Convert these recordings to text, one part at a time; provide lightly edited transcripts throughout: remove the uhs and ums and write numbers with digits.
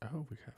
Oh, we have.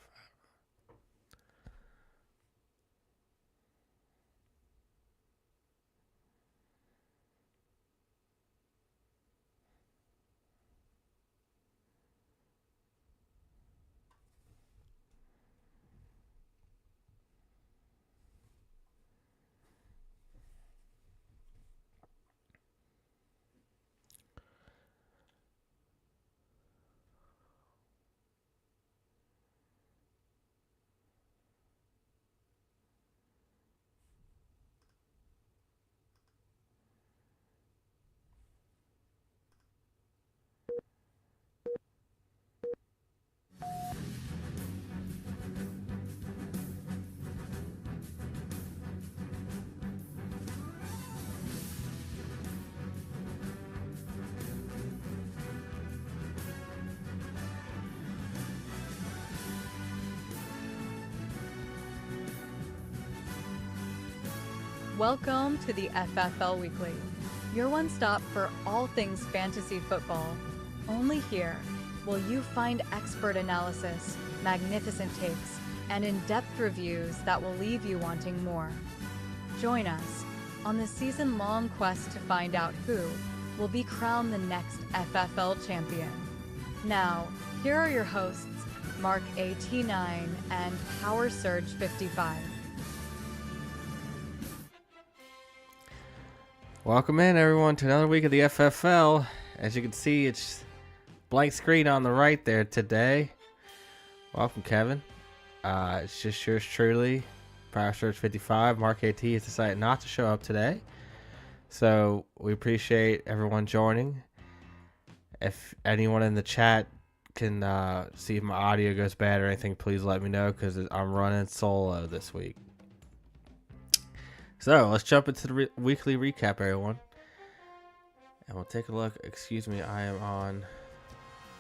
Welcome to the FFL Weekly, your one stop for all things fantasy football. Only here will you find expert analysis, magnificent takes, and in-depth reviews that will leave you wanting more. Join us on the season-long quest to find out who will be crowned the next FFL champion. Now, here are your hosts, Mark AT9 and Power Surge 55. Welcome in, everyone, to another week of the FFL. As you can see, it's blank screen on the right there today. Welcome, Kevin. It's just yours truly, Power Surge 55. Mark AT has decided not to show up today, so we appreciate everyone joining. If anyone in the chat can see if my audio goes bad or anything, please let me know, because I'm running solo this week. So let's jump into the weekly recap, everyone. And we'll take a look. Excuse me, I am on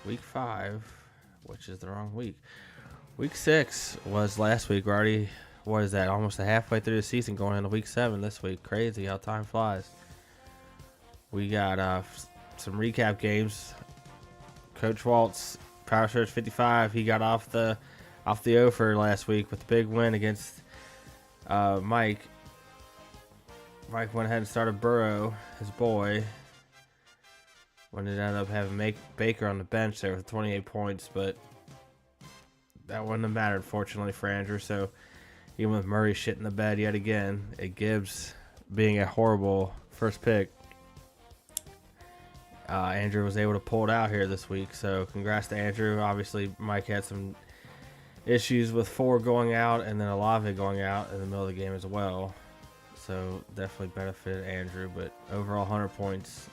week 5, which is the wrong week. Week 6 was last week. We're already, what is that, almost halfway through the season, going into week 7 this week. Crazy how time flies. We got some recap games. Coach Walt's Power Surge 55, he got off the offer last week with a big win against Mike. Mike went ahead and started Burrow, his boy, when it ended up having Baker on the bench there with 28 points, but that wouldn't have mattered, fortunately, for Andrew. So even with Murray shit in the bed yet again, and Gibbs being a horrible first pick, Andrew was able to pull it out here this week. So congrats to Andrew. Obviously, Mike had some issues with Ford going out and then Olave going out in the middle of the game as well. So definitely benefited Andrew, but overall 100 points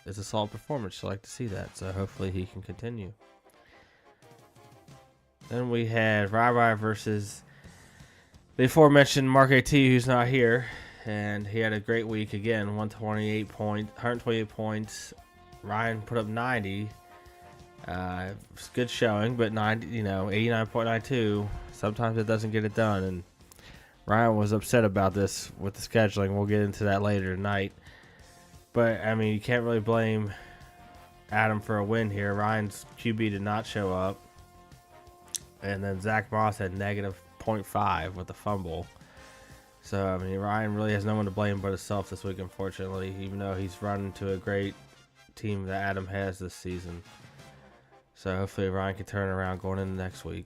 is a solid performance. You like to see that, so hopefully he can continue. Then we had Rai versus the aforementioned Mark AT, who's not here, and he had a great week again. 128 points. Ryan put up 90. It's good showing, but 89.92. Sometimes it doesn't get it done, and Ryan was upset about this with the scheduling. We'll get into that later tonight. But, I mean, you can't really blame Adam for a win here. Ryan's QB did not show up. And then Zach Moss had negative 0.5 with a fumble. So, I mean, Ryan really has no one to blame but himself this week, unfortunately, even though he's run into a great team that Adam has this season. So, hopefully, Ryan can turn around going into next week.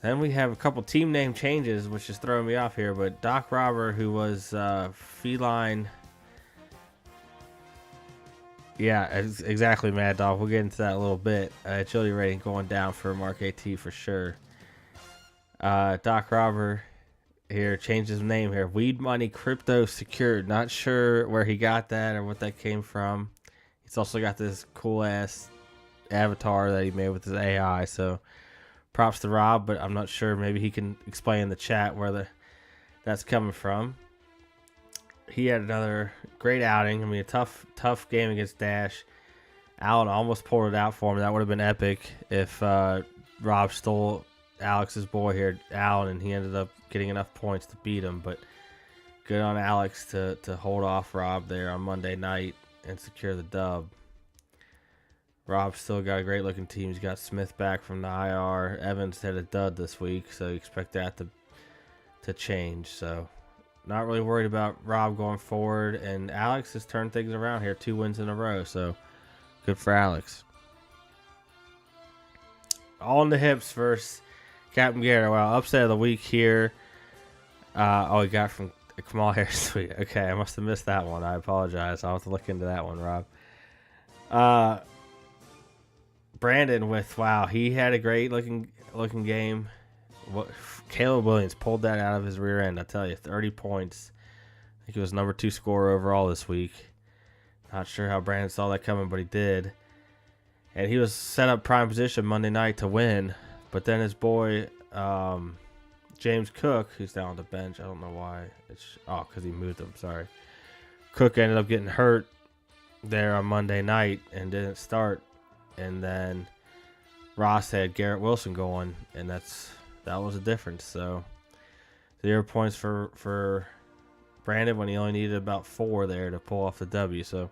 Then we have a couple team name changes, which is throwing me off here. But Doc Robber, who was Feline. Yeah, exactly, Mad Dog. We'll get into that in a little bit. Agility rating going down for Mark AT for sure. Doc Robber here changed his name here. Weed Money Crypto Secured. Not sure where he got that or what that came from. He's also got this cool-ass avatar that he made with his AI, so props to Rob, but I'm not sure. Maybe he can explain in the chat where that's coming from. He had another great outing. I mean, a tough game against Dash. Allen almost pulled it out for him. That would have been epic if Rob stole Alex's boy here, Allen, and he ended up getting enough points to beat him. But good on Alex to hold off Rob there on Monday night and secure the dub. Rob's still got a great looking team. He's got Smith back from the IR. Evans had a dud this week, so you expect that to change. So not really worried about Rob going forward. And Alex has turned things around here, 2 wins in a row. So good for Alex. All in the hips versus Captain Garrett. Well, upset of the week here. He got from Kamal Harris. Sweet. Okay, I must have missed that one. I apologize. I'll have to look into that one, Rob. Brandon he had a great looking game. Caleb Williams pulled that out of his rear end. I tell you, 30 points. I think he was number 2 scorer overall this week. Not sure how Brandon saw that coming, but he did. And he was set up prime position Monday night to win. But then his boy, James Cook, who's down on the bench. I don't know why. Because he moved him. Sorry. Cook ended up getting hurt there on Monday night and didn't start. And then Ross had Garrett Wilson going, and that was a difference. So 0 points for Brandon when he only needed about 4 there to pull off the W. So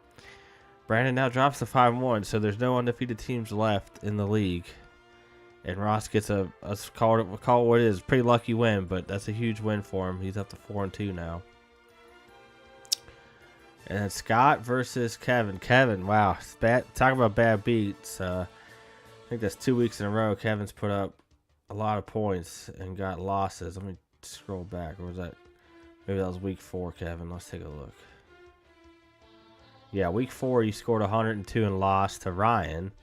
Brandon now drops to 5-1. So there's no undefeated teams left in the league, and Ross gets we'll call it what it is, pretty lucky win, but that's a huge win for him. He's up to 4-2 now. And then Scott versus Kevin. Kevin, wow. Talking about bad beats. I think that's 2 weeks in a row. Kevin's put up a lot of points and got losses. Let me scroll back. Or was that? Maybe that was week 4, Kevin. Let's take a look. Yeah, week 4, he scored 102 and lost to Ryan.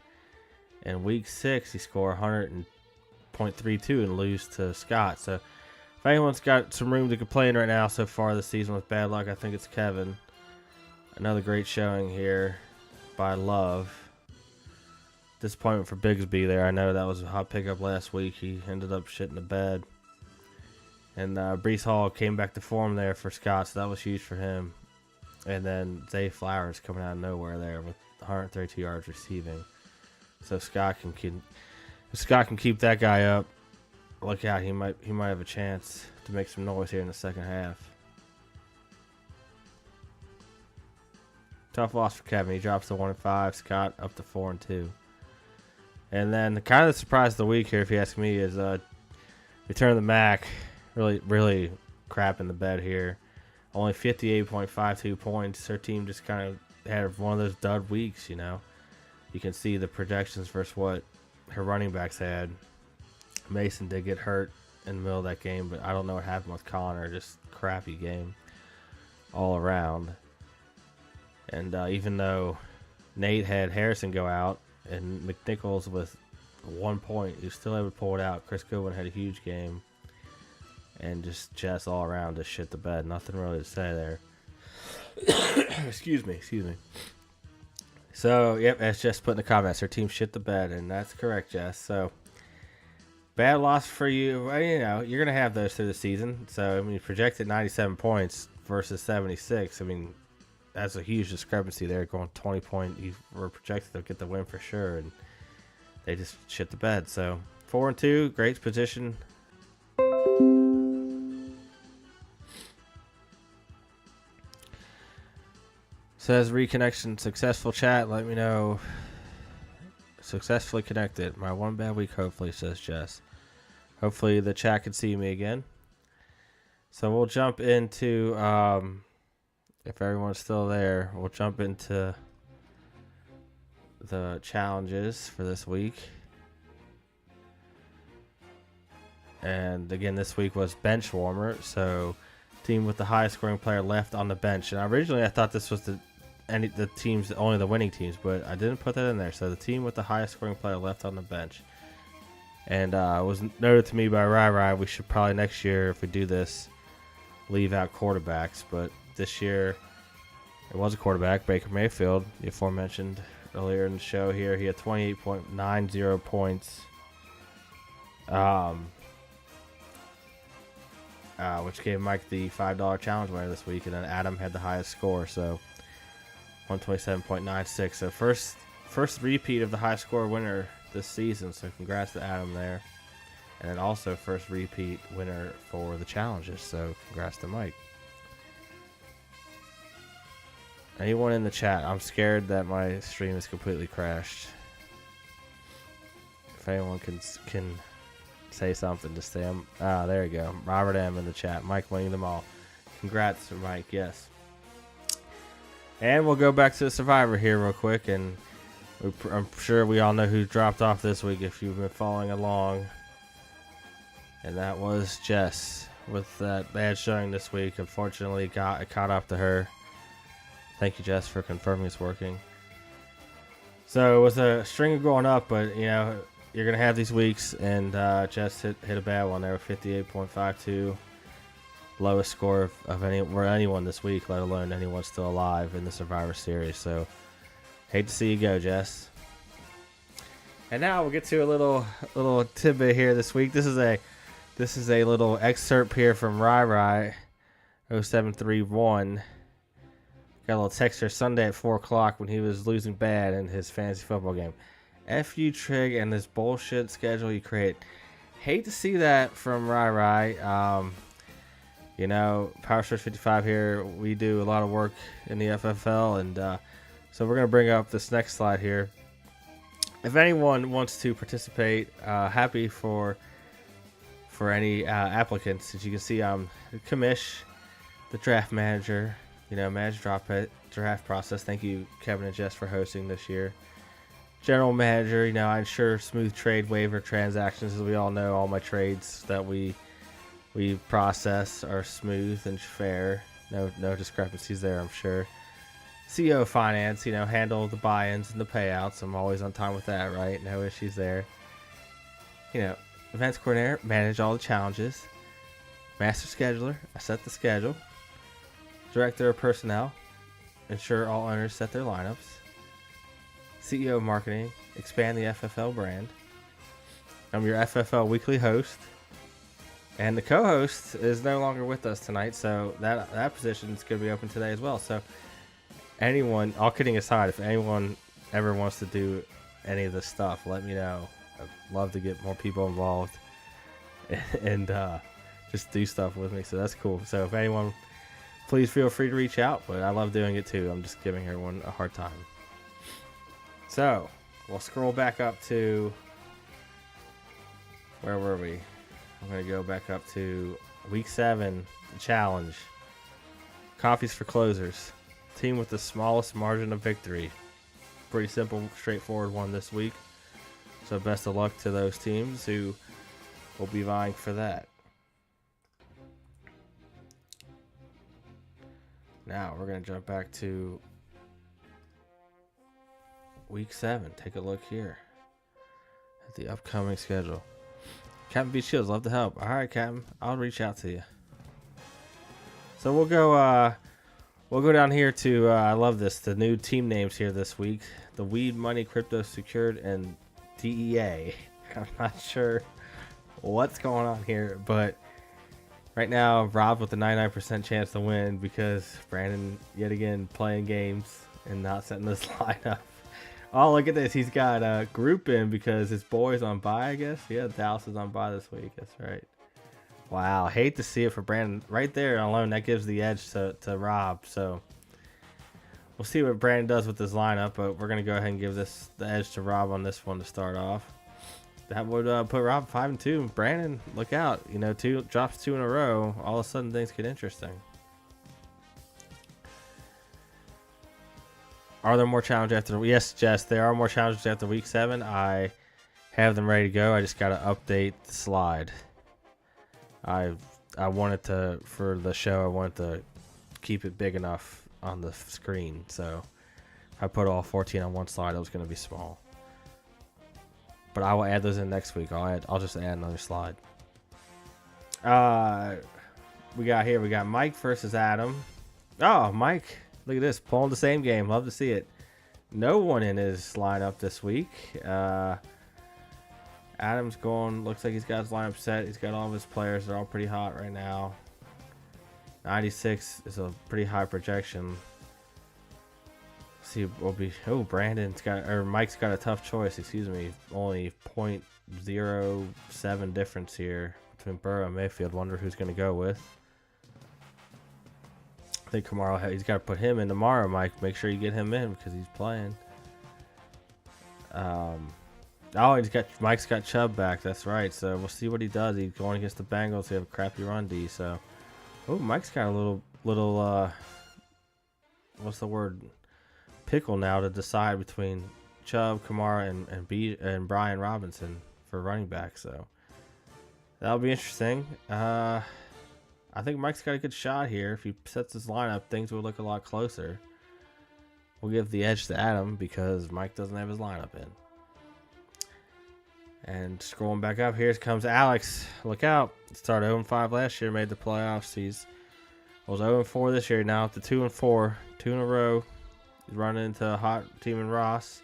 And week 6, he scored 100.32 and lose to Scott. So if anyone's got some room to complain right now so far this season with bad luck, I think it's Kevin. Another great showing here by Love. Disappointment for Bigsby there. I know that was a hot pickup last week. He ended up shitting the bed. And Brees Hall came back to form there for Scott, so that was huge for him. And then Zay Flowers coming out of nowhere there with 132 yards receiving. So Scott can keep that guy up. Look out, he might have a chance to make some noise here in the second half. Tough loss for Kevin. He drops to 1-5. Scott up to 4-2. And then kind of the surprise of the week here, if you ask me, is Return of the Mac. Really, really crap in the bed here. Only 58.52 points. Her team just kind of had one of those dud weeks, you know. You can see the projections versus what her running backs had. Mason did get hurt in the middle of that game, but I don't know what happened with Connor. Just crappy game all around. And even though Nate had Harrison go out and McNichols with 1 point, he was still able to pull it out. Chris Goodwin had a huge game. And just Jess all around to shit the bed. Nothing really to say there. Excuse me. So, yep, as Jess put in the comments, her team shit the bed. And that's correct, Jess. So, bad loss for you. Well, you know, you're going to have those through the season. So, I mean, projected 97 points versus 76. I mean, that's a huge discrepancy there. Going 20 point, you were projected to get the win for sure, and they just shit the bed. So 4-2, great position. Says reconnection successful. Chat, let me know. Successfully connected. My one bad week, hopefully, says Jess. Hopefully the chat can see me again. So we'll jump into if everyone's still there, we'll jump into the challenges for this week. And again, this week was bench warmer, so team with the highest scoring player left on the bench. And originally I thought this was the teams, only the winning teams, but I didn't put that in there. So the team with the highest scoring player left on the bench. And it was noted to me by Rai, we should probably next year, if we do this, leave out quarterbacks. But this year, it was a quarterback, Baker Mayfield, the aforementioned earlier in the show here. He had 28.90 points, which gave Mike the $5 challenge winner this week. And then Adam had the highest score, so 127.96. So first repeat of the high score winner this season, so congrats to Adam there. And then also first repeat winner for the challenges, so congrats to Mike. Anyone in the chat? I'm scared that my stream is completely crashed. if anyone can say something, just say them. There you go. Robert M in the chat. Mike winning them all. Congrats, Mike. Yes. And we'll go back to the Survivor here real quick, and I'm sure we all know who dropped off this week if you've been following along. And that was Jess with that bad showing this week. Unfortunately, it caught up to her. Thank you, Jess, for confirming it's working. So it was a string of going up, but you know you're gonna have these weeks, and Jess hit a bad one there with 58.52, lowest score of anyone this week, let alone anyone still alive in the Survivor Series. So hate to see you go, Jess. And now we'll get to a little tidbit here this week. This is a little excerpt here from Rai 0731. Got a little text here Sunday at 4 o'clock when he was losing bad in his fantasy football game. F you, Trig, and this bullshit schedule you create. Hate to see that from Rai. You know, Power Stretch 55 here, we do a lot of work in the FFL, and so we're going to bring up this next slide here. If anyone wants to participate, happy for any applicants. As you can see, I'm Kamish, the draft manager. You know, manage draft process. Thank you, Kevin and Jess, for hosting this year. General manager, you know, I ensure smooth trade waiver transactions. As we all know, all my trades that we process are smooth and fair. No discrepancies there, I'm sure. CEO finance, you know, handle the buy-ins and the payouts. I'm always on time with that, right? No issues there. You know, events coordinator, manage all the challenges. Master scheduler, I set the schedule. Director of Personnel, ensure all owners set their lineups. CEO of Marketing, expand the FFL brand. I'm your FFL weekly host. And the co-host is no longer with us tonight, so that position is going to be open today as well. So anyone, all kidding aside, if anyone ever wants to do any of this stuff, let me know. I'd love to get more people involved and just do stuff with me, so that's cool. So if anyone... please feel free to reach out, but I love doing it too. I'm just giving everyone a hard time. So, we'll scroll back up to... where were we? I'm going to go back up to Week 7, the challenge. Coffees for closers. Team with the smallest margin of victory. Pretty simple, straightforward one this week. So best of luck to those teams who will be vying for that. Now we're going to jump back to Week 7. Take a look here at the upcoming schedule. Captain B. Shields, love to help. All right, Captain, I'll reach out to you. So we'll go down here to I love this, the new team names here this week. The Weed Money Crypto Secured and DEA. I'm not sure what's going on here, but right now, Rob with a 99% chance to win because Brandon, yet again, playing games and not setting this lineup. Oh, look at this. He's got a group in because his boy's on bye, I guess. Yeah, Dallas is on bye this week. That's right. Wow. Hate to see it for Brandon. Right there alone, that gives the edge to Rob. So we'll see what Brandon does with this lineup, but we're going to go ahead and give the edge to Rob on this one to start off. That would put Rob 5-2. Brandon, look out. You know, drops 2 in a row. All of a sudden, things get interesting. Are there more challenges after? Yes, Jess, there are more challenges after Week 7. I have them ready to go. I just got to update the slide. I wanted to, for the show, I wanted to keep it big enough on the screen. So I put all 14 on one slide. It was going to be small. But I will add those in next week. I'll just add another slide. We got Mike versus Adam. Oh, Mike, look at this, pulling the same game. Love to see it. No one in his lineup this week. Adam's going. Looks like he's got his lineup set. He's got all of his players. They're all pretty hot right now. 96 is a pretty high projection. See, will be. Oh, Mike's got a tough choice. Excuse me. Only 0.07 difference here between Burrow and Mayfield. Wonder who's going to go with. I think Kamara. He's got to put him in tomorrow, Mike. Make sure you get him in because he's playing. Oh, Mike's got Chubb back. That's right. So we'll see what he does. He's going against the Bengals. They have a crappy run D. So, oh, Mike's got a little what's the word? Pickle now to decide between Chubb, Kamara, and Brian Robinson for running back. So that'll be interesting. I think Mike's got a good shot here. If he sets his lineup, things will look a lot closer. We'll give the edge to Adam because Mike doesn't have his lineup in. And scrolling back up, here comes Alex. Look out. Started 0-5 last year, made the playoffs. Was 0-4 this year, now up to 2-4. 2 in a row. He's running into a hot team in Ross.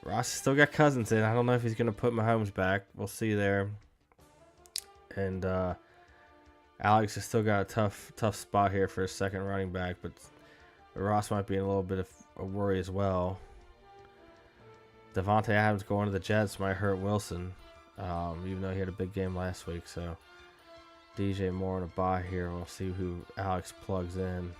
Ross still got Cousins in. I don't know if he's going to put Mahomes back. We'll see there. And Alex has still got a tough spot here for his second running back, but Ross might be in a little bit of a worry as well. Devontae Adams going to the Jets might hurt Wilson, even though he had a big game last week. So DJ Moore on a bye here. We'll see who Alex plugs in.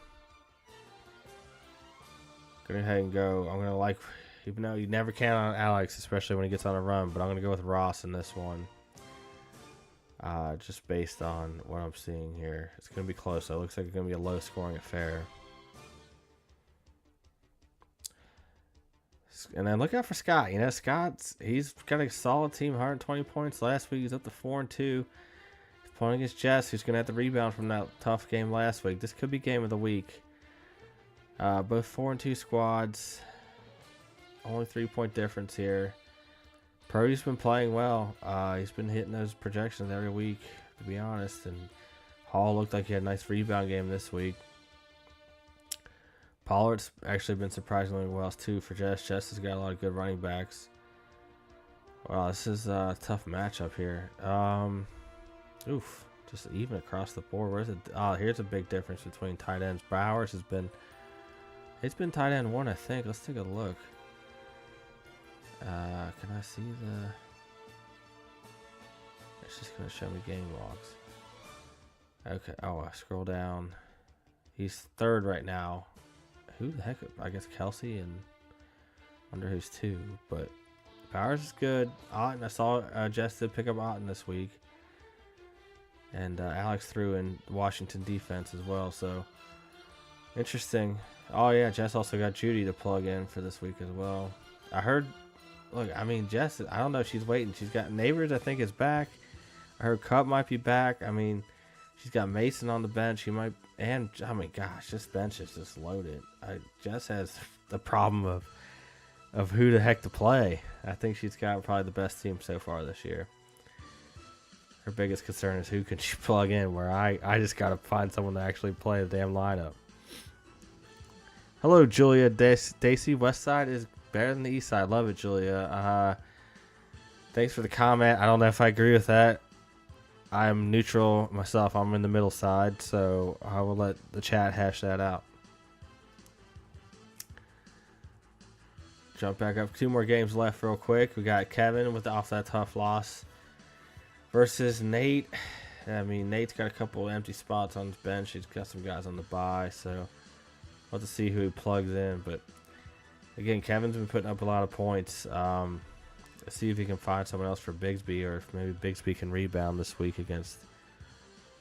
Go ahead and go. I'm going to even though you never can on Alex, especially when he gets on a run, but I'm going to go with Ross in this one. Just based on what I'm seeing here. It's going to be close. So it looks like it's going to be a low-scoring affair. And then look out for Scott. You know, he's got a solid team, 120 points last week. He's up to 4-2. He's playing against Jess, who's going to have to rebound from that tough game last week. This could be game of the week. Both 4-2 squads. Only 3-point difference here. Purdy's been playing well. He's been hitting those projections every week, to be honest. And Hall looked like he had a nice rebound game this week. Pollard's actually been surprisingly well, too, for Jess. Jess has got a lot of good running backs. Wow, this is a tough matchup here. Just even across the board. Where's it? Oh, here's a big difference between tight ends. Bowers has been... It's been tight end 1, I think. Let's take a look. Can I see the... It's just going to show me game logs. Okay. Oh, I scroll down. He's 3rd right now. Who the heck? I guess Kelsey, and wonder who's 2. But Bowers is good. Otten, I saw Jess did pick up Otten this week. And Alex threw in Washington defense as well. So interesting. Oh, yeah. Jess also got Judy to plug in for this week as well. I heard... Look, I mean, Jess, I don't know if she's waiting. She's got Neighbors, I think, is back. I heard Cup might be back. I mean, she's got Mason on the bench. She might, and I mean, gosh, this bench is just loaded. Jess has the problem of who the heck to play. I think she's got probably the best team so far this year. Her biggest concern is who can she plug in, where I just got to find someone to actually play the damn lineup. Hello, Julia Dacey. Westside is better than the east side. Love it, Julia. Thanks for the comment. I don't know if I agree with that. I'm neutral myself. I'm in the middle side, so I will let the chat hash that out. Jump back up. 2 more games left real quick. We got Kevin off that tough loss versus Nate. I mean, Nate's got a couple empty spots on his bench. He's got some guys on the bye, so we'll have to see who he plugs in, but again, Kevin's been putting up a lot of points. Let's see if he can find someone else for Bigsby, or if maybe Bigsby can rebound this week against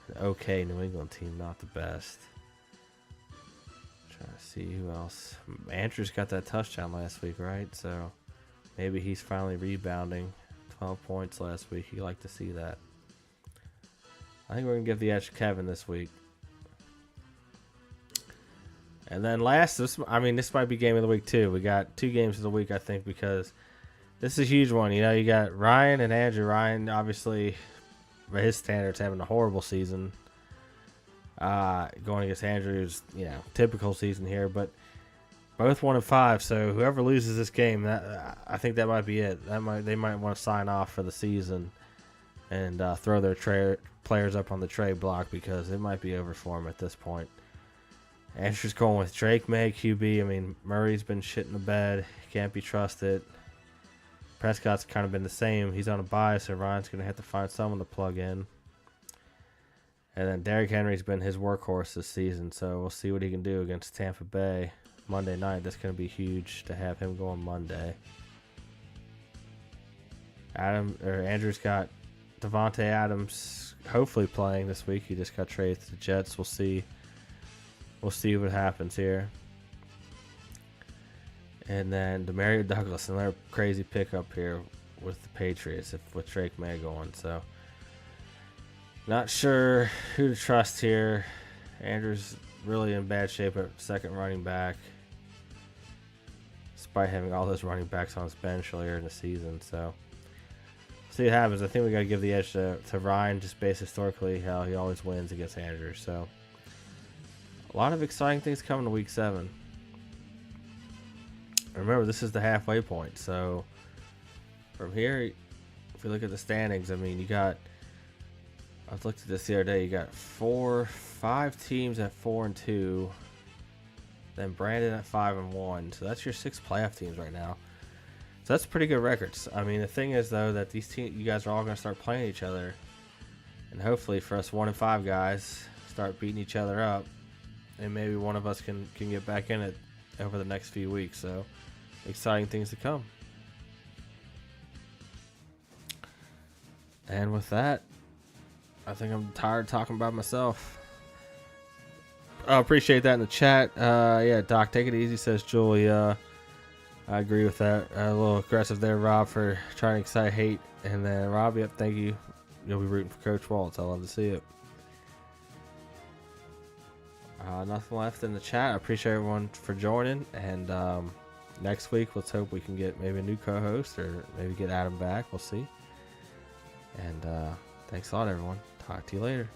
an okay New England team, not the best. Trying to see who else. Andrews got that touchdown last week, right? So maybe he's finally rebounding. 12 points last week. You like to see that. I think we're going to give the edge to Kevin this week. And then last, this might be game of the week too. We got 2 games of the week, I think, because this is a huge one. You know, you got Ryan and Andrew. Ryan, obviously, by his standards, having a horrible season. Going against Andrew's, typical season here, but both 1-5. So whoever loses this game, I think that might be it. They might want to sign off for the season and throw their players up on the trade block, because it might be over for them at this point. Andrew's going with Drake May, QB. I mean, Murray's been shit in the bed. Can't be trusted. Prescott's kind of been the same. He's on a bye, so Ryan's going to have to find someone to plug in. And then Derrick Henry's been his workhorse this season, so we'll see what he can do against Tampa Bay Monday night. That's going to be huge to have him go on Monday. Andrew's got Devontae Adams hopefully playing this week. He just got traded to the Jets. We'll see. We'll see what happens here. And then Demario Douglas, another crazy pickup here with the Patriots with Drake May going. So not sure who to trust here. Andrew's really in bad shape at second running back, despite having all those running backs on his bench earlier in the season. So see what happens. I think we got to give the edge to Ryan, just based historically how he always wins against Andrew. So a lot of exciting things coming to week 7. Remember, this is the halfway point. So from here, if you look at the standings, I mean, you got, I looked at this the other day, you got 5 teams at 4-2, then Brandon at 5-1. So that's your 6 playoff teams right now. So that's pretty good records. I mean, the thing is, though, that these teams, you guys are all going to start playing each other. And hopefully for us 1-5 guys, start beating each other up. And maybe one of us can get back in it over the next few weeks. So exciting things to come. And with that, I think I'm tired of talking about myself. I appreciate that in the chat. Yeah, Doc, take it easy, says Julie. I agree with that. A little aggressive there, Rob, for trying to excite hate. And then, Rob, yep, thank you. You'll be rooting for Coach Waltz. I love to see it. Nothing left in the chat. I appreciate everyone for joining. And next week, let's hope we can get maybe a new co-host or maybe get Adam back. We'll see. And thanks a lot, everyone. Talk to you later.